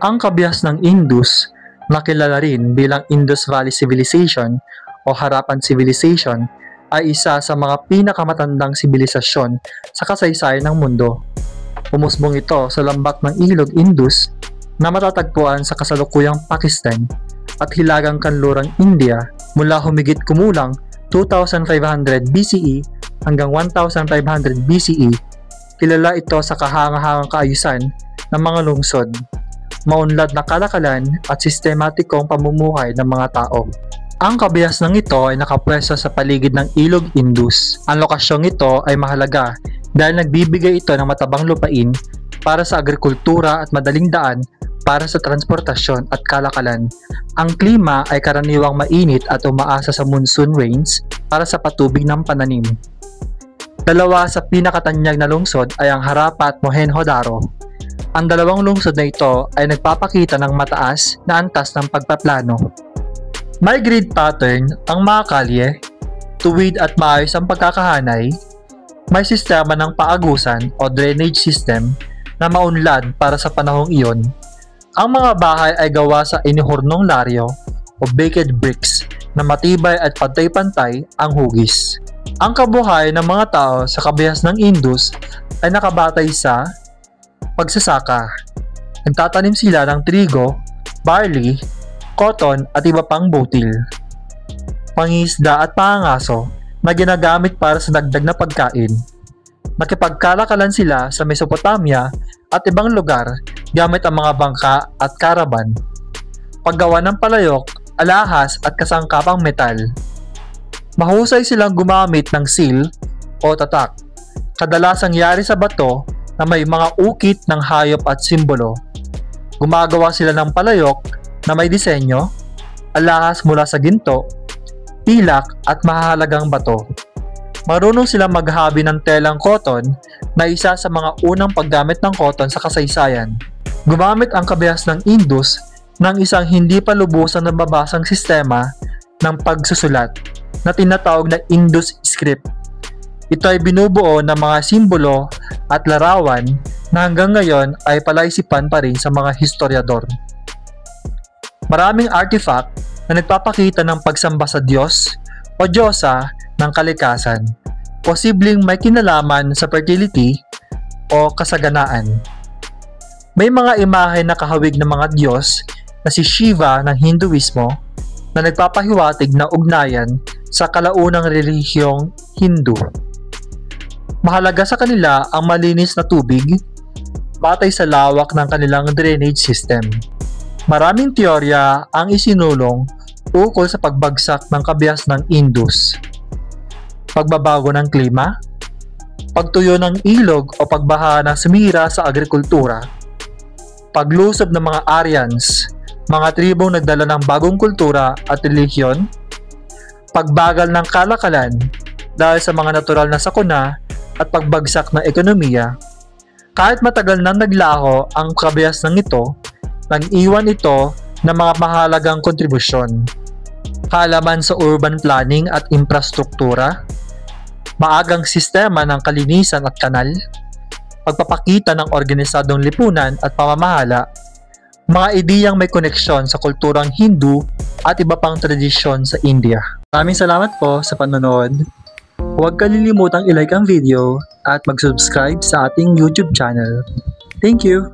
Ang kabias ng Indus, na kilala rin bilang Indus Valley Civilization o Harappan Civilization, ay isa sa mga pinakamatandang sibilisasyon sa kasaysayan ng mundo. Umusbong ito sa lambak ng Ilog Indus na matatagpuan sa kasalukuyang Pakistan at hilagang kanlurang India mula humigit kumulang 2500 BCE hanggang 1500 BCE. Kilala ito sa kahangahangang kaayusan ng mga lungsod, maunlad na kalakalan at sistematikong pamumuhay ng mga tao. Ang kabias ng ito ay nakapwesto sa paligid ng Ilog Indus. Ang lokasyong ito ay mahalaga dahil nagbibigay ito ng matabang lupain para sa agrikultura at madaling daan para sa transportasyon at kalakalan. Ang klima ay karaniwang mainit at umaasa sa monsoon rains para sa patubig ng pananim. Dalawa sa pinakatanyag na lungsod ay ang Harappa at Mohenjo-daro. Ang dalawang lungsod na ito ay nagpapakita ng mataas na antas ng pagpaplano. May grid pattern ang mga kalye, tuwid at maayos ang pagkakahanay. May sistema ng paagusan o drainage system na maunlad para sa panahong iyon. Ang mga bahay ay gawa sa inihurnong laryo o baked bricks na matibay at pantay-pantay ang hugis. Ang kabuhayan ng mga tao sa kabihas ng Indus ay nakabatay sa pagsasaka. Nagtatanim sila ng trigo, barley, cotton at iba pang butil. Pangisda at pangangaso na ginagamit para sa dagdag na pagkain. Nakipagkalakalan sila sa Mesopotamia at ibang lugar gamit ang mga bangka at karaban. Paggawa ng palayok, alahas at kasangkapang metal. Mahusay silang gumamit ng seal o tatak, kadalasang yari sa bato na may mga ukit ng hayop at simbolo. Gumagawa sila ng palayok na may disenyo, alahas mula sa ginto, pilak at mahahalagang bato. Marunong silang maghabi ng telang cotton na isa sa mga unang paggamit ng cotton sa kasaysayan. Gumamit ang kabihas ng Indus ng isang hindi pa lubusang nababasang sistema ng pagsusulat na tinatawag na Indus script. Ito ay binubuo ng mga simbolo at larawan na hanggang ngayon ay palaisipan pa rin sa mga historiador. Maraming artifact na nagpapakita ng pagsamba sa Diyos o Diyosa ng kalikasan, posibleng may kinalaman sa fertility o kasaganaan. May mga imahe na kahawig ng mga Diyos na si Shiva ng Hinduismo na nagpapahiwatig na ugnayan sa kalaunang relihiyong Hindu. Mahalaga sa kanila ang malinis na tubig batay sa lawak ng kanilang drainage system. Maraming teorya ang isinulong ukol sa pagbagsak ng kabias ng Indus. Pagbabago ng klima, pagtuyo ng ilog o pagbaha ng sumira sa agrikultura, paglusob ng mga Aryans, mga tribong nagdala ng bagong kultura at relihiyon, pagbagal ng kalakalan dahil sa mga natural na sakuna at pagbagsak ng ekonomiya. Kahit matagal nang naglaho ang kabias ng ito, nag-iwan ito ng mga mahalagang kontribusyon. Kaalaman sa urban planning at infrastruktura, maagang sistema ng kalinisan at kanal, pagpapakita ng organisadong lipunan at pamamahala, mga ideyang may koneksyon sa kulturang Hindu at iba pang tradisyon sa India. Maraming salamat po sa panonood. Huwag kalilimutang i-like ang video at mag-subscribe sa ating YouTube channel. Thank you!